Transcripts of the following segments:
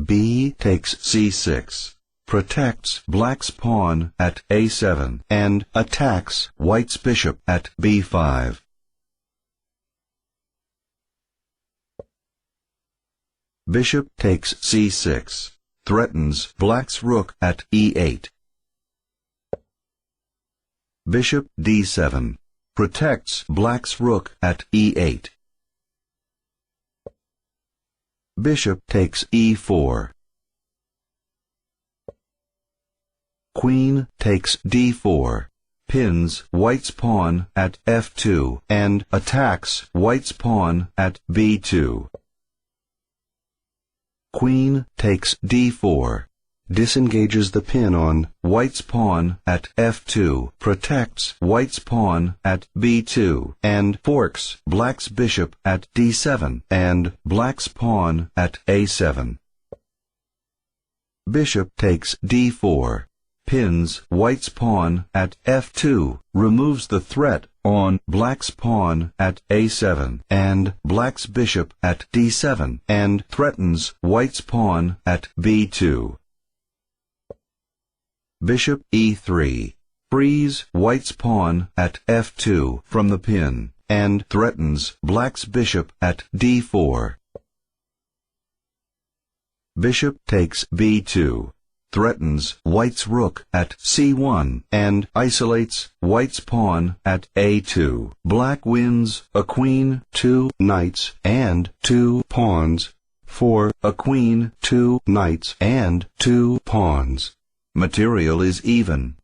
b takes c6, protects black's pawn at a7, and attacks white's bishop at b5. Bishop takes c6, threatens black's rook at e8. Bishop d7, protects black's rook at e8. Bishop takes e4. Queen takes d4, pins white's pawn at f2 and attacks white's pawn at b2. Queen takes d4, disengages the pin on white's pawn at f2, protects white's pawn at b2, and forks black's bishop at d7 and black's pawn at a7. Bishop takes d4, pins white's pawn at f2, removes the threat on black's pawn at a7 and black's bishop at d7, and threatens white's pawn at b2. Bishop e3, frees white's pawn at f2 from the pin, and threatens black's bishop at d4. Bishop takes b2, threatens white's rook at c1 and isolates white's pawn at a2. Black wins a queen, 2 knights, and 2 pawns for a queen, 2 knights, and 2 pawns. Material is even.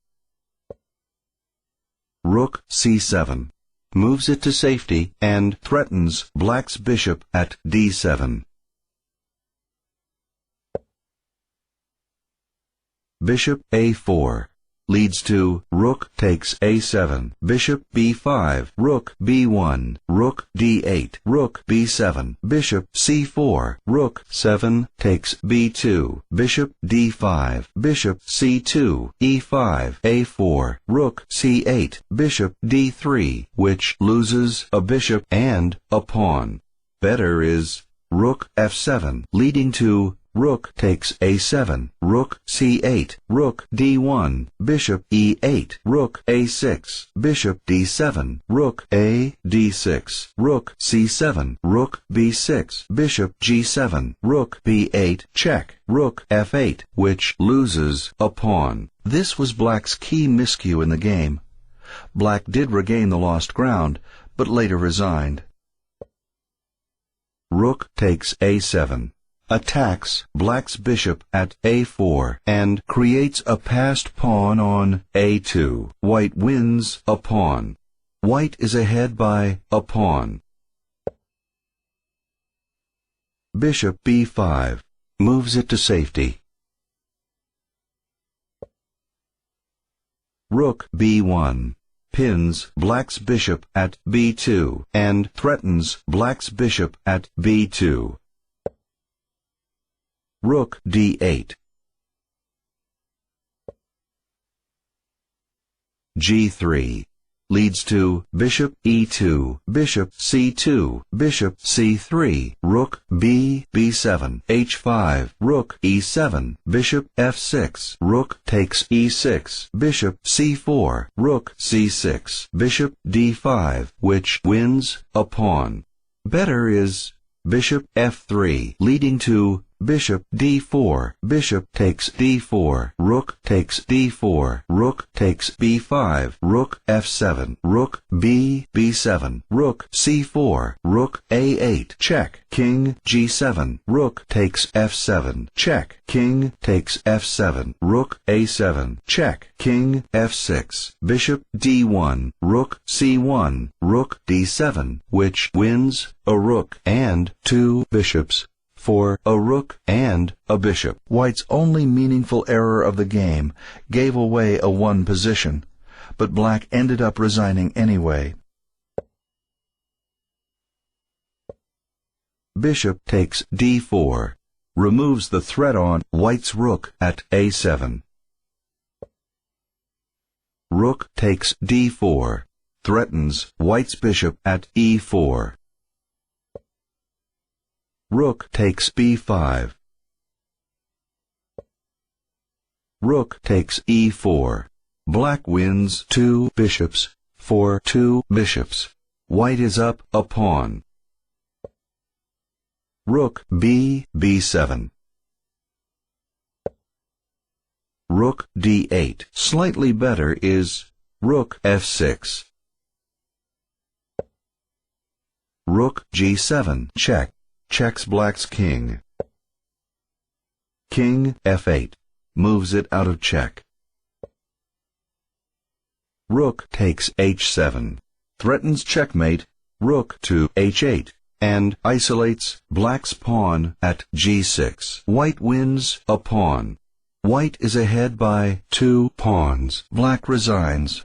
Rook c7, moves it to safety and threatens black's bishop at d7. Bishop a4, leads to rook takes a7, bishop b5, rook b1, rook d8, rook b7, bishop c4, rook 7 takes b2, bishop d5, bishop c2, e5, a4, rook c8, bishop d3, which loses a bishop and a pawn. Better is rook f7, leading to rook takes a7, rook c8, rook d1, bishop e8, rook a6, bishop d7, rook a d6, rook c7, rook b6, bishop g7, rook b8, check, rook f8, which loses a pawn. This was black's key miscue in the game. Black did regain the lost ground, but later resigned. Rook takes a7, attacks black's bishop at a4 and creates a passed pawn on a2. White wins a pawn. White is ahead by a pawn. Bishop b5, moves it to safety. Rook b1, pins black's bishop at b2 and threatens black's bishop at b2. Rook d8. g3, leads to bishop e2, bishop c2, bishop c3, rook b7, h5, rook e7, bishop f6, rook takes e6, bishop c4, rook c6, bishop d5, which wins a pawn. Better is bishop f3, leading to bishop d4, bishop takes d4, rook takes d4, rook takes b5, rook f7, rook b7, rook c4, rook a8, check, king g7, rook takes f7, check, king takes f7, rook a7, check, king f6, bishop d1, rook c1, rook d7, which wins a rook and 2 bishops for a rook and a bishop. White's only meaningful error of the game gave away a 1 position, but black ended up resigning anyway. Bishop takes d4, removes the threat on white's rook at a7. Rook takes d4, threatens white's bishop at e4. Rook takes b5. Rook takes e4. Black wins 2 bishops for 2 bishops. White is up a pawn. Rook b7. Rook d8. Slightly better is rook f6. Rook g7. Check. Checks black's king. King f8. Moves it out of check. Rook takes h7. Threatens checkmate. Rook to h8. And isolates black's pawn at g6. White wins a pawn. White is ahead by 2 pawns. Black resigns.